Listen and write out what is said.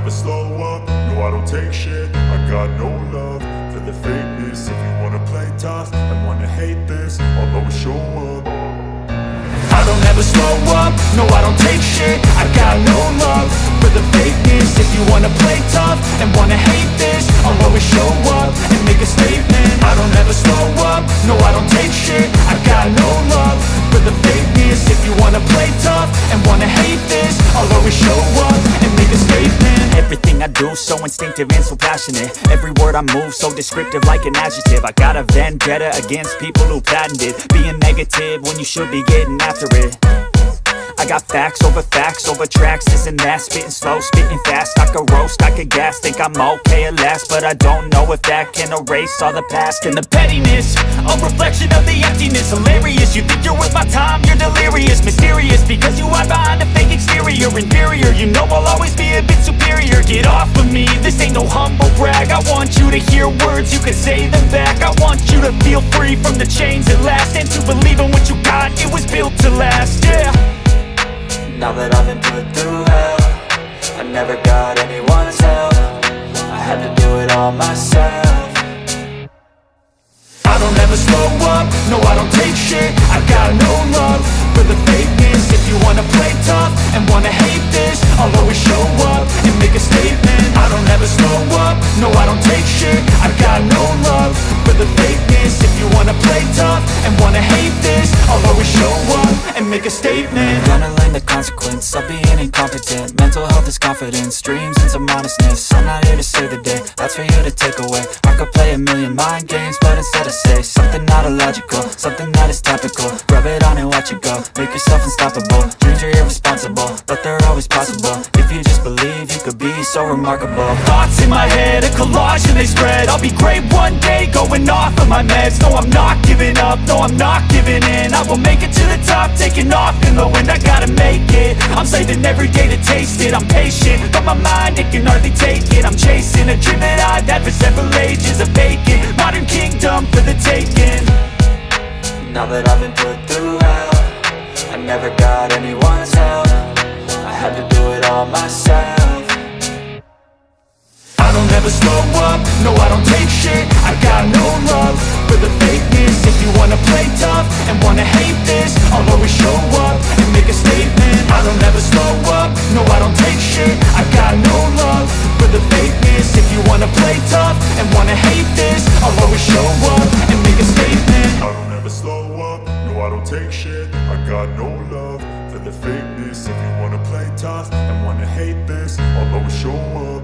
never slow up, no I don't take shit. I got no love for the fakeness. If you wanna play tough and wanna hate this, I'll always show up. I don't ever slow up, no I don't take shit. I got no love for the fakeness. If you wanna play tough and wanna hate this, I'll always show up and make a statement. I don't ever slow up, no I don't take shit. I got no love for the fakeness. If you wanna play tough and wanna hate this, I'll always show up and make a statement. Everything I do so instinctive and so passionate. Every word I move so descriptive like an adjective. I got a vendetta against people who patented being negative when you should be getting after it. I got facts over tracks, this and that. Spitting slow, spitting fast. I could roast, I could gas. Think I'm okay at last, but I don't know if that can erase all the past. And the pettiness, a reflection of the emptiness. Hilarious, you think you're worth my time, you're delirious. Mysterious, because you hide behind a fake exterior. Inferior, you know I'll always be a bit superior. Get off of me, this ain't no humble brag. I want you to hear words, you can say them back. I want you to feel free from the chains at last, and to believe in what you got, it was built to last, yeah. Now that I've been put through hell, I never got anyone's help. I had to do it all myself. I don't ever slow up, no I don't take shit. I got no love for the fakeness. If you wanna play tough and wanna hate this, I'll always show up and make a statement. I don't ever slow up, no I don't take shit. I got no love for the fakeness. If you wanna play tough and wanna hate this, I'll always show up and make a statement. Gonna learn the consequence of being incompetent. Mental health is confidence, dreams and some honestness. I'm not here to save the day, that's for you to take away. I could play a million mind games, but instead I say something not illogical, something that is topical. Rub it on and watch it go, make yourself unstoppable. Dreams are irresponsible, but they're always possible. If you just believe, you could be so remarkable. Thoughts in my head, a collage and they spread. I'll be great one day, going off of my meds. No, I'm not giving up, no, I'm not giving in. I will make it to the top, taking off in the wind. I gotta make it, I'm saving every day to taste it. I'm patient, but my mind, it can hardly take it. I'm chasing a dream that I've had for several ages. A vacant, modern kingdom for the taking. Now that I've been put through hell, I never got anyone's help. I had to do it all myself. I don't ever slow up, no I don't take shit. I got no love for the fakeness. If you wanna play tough and wanna hate this, I'll always show up and make a statement. I don't ever slow up, no I don't take shit. I got no love for the fakeness. If you wanna play tough and wanna hate this, I'll always show up and make a statement. I don't ever slow up, no I don't take shit. I got no love for the fakeness. If you wanna play tough and wanna hate this, I'll always show up.